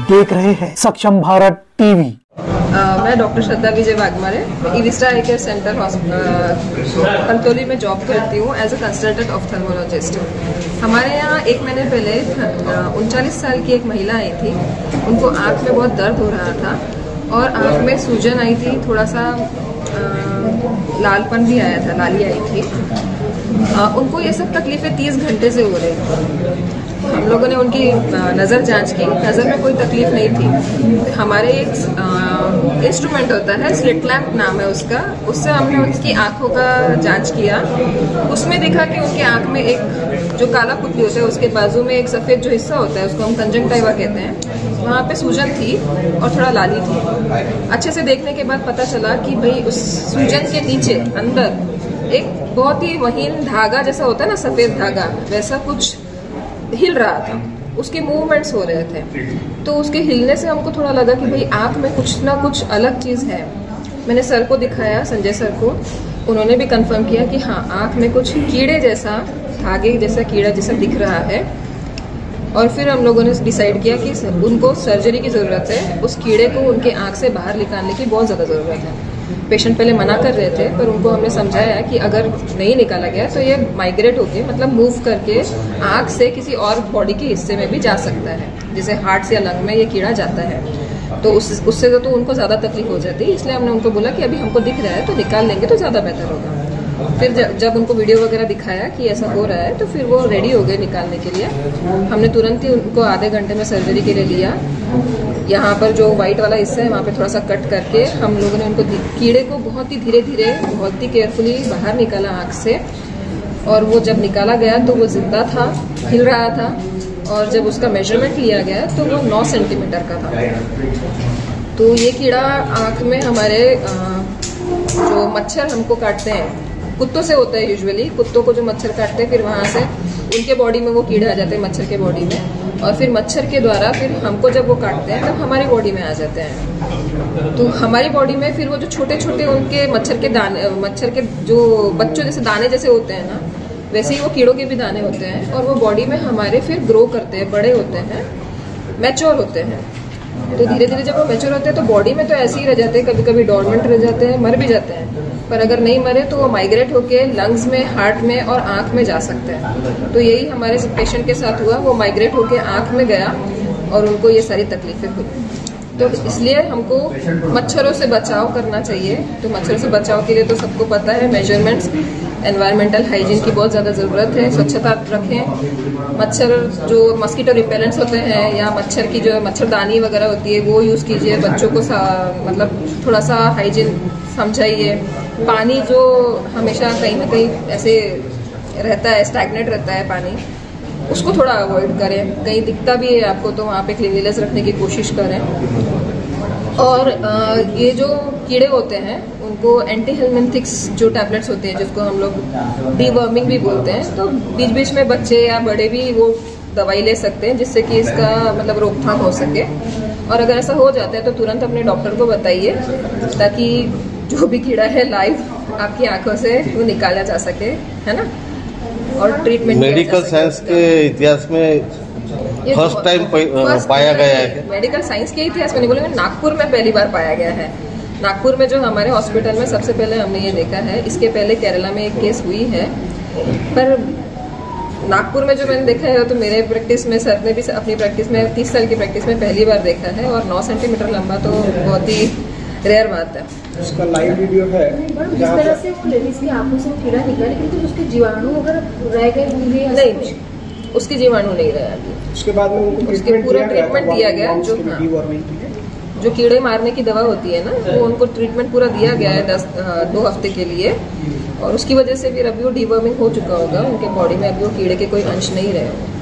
देख रहे हैं सक्षम भारत टीवी। मैं डॉक्टर श्रद्धा विजय वाघमारे इविस्टा आई केयर सेंटर कंतौली में जॉब करती हूँ एज अ कंसल्टेंट ऑफ्थल्मोलॉजिस्ट। हमारे यहाँ 1 महीने पहले 39 साल की एक महिला आई थी। उनको आँख में बहुत दर्द हो रहा था और आँख में सूजन आई थी, थोड़ा सा लालपन भी आया था, लाली आई थी। उनको ये सब तकलीफें 30 घंटे से हो रही थी। हम लोगों ने उनकी नज़र जांच की, नज़र में कोई तकलीफ नहीं थी। हमारे एक इंस्ट्रूमेंट होता है, स्लिट लैम्प नाम है उसका, उससे हमने उनकी आंखों का जांच किया। उसमें देखा कि उनकी आंख में एक जो काला पुतली होता है उसके बाजू में एक सफ़ेद जो हिस्सा होता है उसको हम कंजंक्टिवा कहते हैं, वहाँ पे सूजन थी और थोड़ा लाली थी। अच्छे से देखने के बाद पता चला कि भाई उस सूजन के नीचे अंदर एक बहुत ही महीन धागा जैसा होता है ना, सफ़ेद धागा, वैसा कुछ हिल रहा था। उसके मूवमेंट्स हो रहे थे। तो उसके हिलने से हमको थोड़ा लगा कि भाई आँख में कुछ ना कुछ अलग चीज़ है। मैंने सर को दिखाया, संजय सर को, उन्होंने भी कंफर्म किया कि हाँ, आँख में कुछ कीड़े जैसा, धागे जैसा कीड़ा जैसा दिख रहा है। और फिर हम लोगों ने डिसाइड किया कि उनको सर्जरी की ज़रूरत है। उस कीड़े को उनके आँख से बाहर निकालने की बहुत ज़्यादा ज़रूरत है। पेशेंट पहले मना कर रहे थे, पर उनको हमने समझाया कि अगर नहीं निकाला गया तो ये माइग्रेट होके, मतलब मूव करके आँख से किसी और बॉडी के हिस्से में भी जा सकता है, जैसे हार्ट या लंग में ये कीड़ा जाता है। तो उससे तो उनको ज़्यादा तकलीफ हो जाती है। इसलिए हमने उनको बोला कि अभी हमको दिख रहा है तो निकाल लेंगे तो ज़्यादा बेहतर होगा। फिर जब उनको वीडियो वगैरह दिखाया कि ऐसा हो रहा है तो फिर वो रेडी हो गए निकालने के लिए। हमने तुरंत ही उनको आधे घंटे में सर्जरी के लिए लिया। यहाँ पर जो वाइट वाला हिस्सा है वहाँ पे थोड़ा सा कट करके हम लोगों ने उनको कीड़े को बहुत ही धीरे धीरे, बहुत ही केयरफुली बाहर निकाला आँख से। और वो जब निकाला गया तो वो जिंदा था, हिल रहा था। और जब उसका मेजरमेंट लिया गया तो वो 9 सेंटीमीटर का था। तो ये कीड़ा आँख में हमारे जो मच्छर हमको काटते हैं, कुत्तों से होता है यूजुअली, कुत्तों को जो मच्छर काटते हैं फिर वहाँ से उनके बॉडी में वो कीड़े आ जाते हैं, मच्छर के बॉडी में। और फिर मच्छर के द्वारा फिर हमको जब वो काटते हैं तब हमारी बॉडी में आ जाते हैं। तो हमारी बॉडी में फिर वो जो छोटे छोटे उनके मच्छर के दाने, मच्छर के जो बच्चों जैसे दाने जैसे होते हैं ना, वैसे ही वो कीड़ों के भी दाने होते हैं। और वो बॉडी में हमारे फिर ग्रो करते हैं, बड़े होते हैं, मैच्योर होते हैं। तो धीरे धीरे जब वो मैच्योर होते हैं तो बॉडी में तो ऐसे ही रह जाते हैं, कभी कभी डॉर्मेंट रह जाते हैं, मर भी जाते हैं। पर अगर नहीं मरे तो वो माइग्रेट होके लंग्स में, हार्ट में और आँख में जा सकते हैं। तो यही हमारे पेशेंट के साथ हुआ। वो माइग्रेट होके आँख में गया और उनको ये सारी तकलीफें हुई। तो इसलिए हमको मच्छरों से बचाव करना चाहिए। तो मच्छरों से बचाव के लिए तो सबको पता है, मेजरमेंट्स, एनवायरमेंटल हाइजीन की बहुत ज़्यादा ज़रूरत है। स्वच्छता रखें। मच्छर जो मस्कीटो रिपेलेंट्स होते हैं या मच्छर की जो मच्छरदानी वगैरह होती है वो यूज़ कीजिए। बच्चों को मतलब थोड़ा सा हाइजीन समझाइए। पानी जो हमेशा कहीं ना कहीं ऐसे रहता है, स्टैग्नेट रहता है पानी, उसको थोड़ा अवॉइड करें। कहीं दिखता भी है आपको तो वहाँ पे क्लीनलीनेस रखने की कोशिश करें। और ये जो कीड़े होते हैं उनको एंटी हेलमिंथिक्स जो टैबलेट्स होते हैं, जिसको हम लोग डीवर्मिंग भी बोलते हैं, तो बीच बीच में बच्चे या बड़े भी वो दवाई ले सकते हैं जिससे कि इसका मतलब रोकथाम हो सके। और अगर ऐसा हो जाता है तो तुरंत अपने डॉक्टर को बताइए, ताकि जो भी कीड़ा है लाइव आपकी आंखों से वो निकाला जा सके, है ना। और ट्रीटमेंट मेडिकल साइंस के इतिहास में फर्स्ट टाइम पाया गया है। मेडिकल साइंस के इतिहास में नहीं बोलेंगे, नागपुर में पहली बार पाया गया है। नागपुर में जो हमारे हॉस्पिटल में सबसे पहले हमने ये देखा है। इसके पहले केरला में एक केस हुई है, पर नागपुर में जो मैंने देखा है तो मेरे प्रैक्टिस में, सर ने भी अपनी प्रैक्टिस में 30 साल की प्रैक्टिस में पहली बार देखा है। और 9 सेंटीमीटर लंबा तो बहुत ही रेयर बात है। उसका लाइव वीडियो है। जिस तरह से वो लेडीज की आंखों से कीड़ा निकला, लेकिन उसके जीवाणु अगर रह गए होंगे, नहीं, उसके जीवाणु नहीं रहा। उसके बाद में उनको उसके पूरा ट्रीटमेंट दिया गया। जो कीड़े मारने की दवा होती है ना, वो उनको ट्रीटमेंट पूरा दिया गया है 2 हफ्ते के लिए। और उसकी वजह से फिर अभी वो डीवर्मिंग हो चुका होगा उनके बॉडी में, अभी वो कीड़े के कोई अंश नहीं रहे।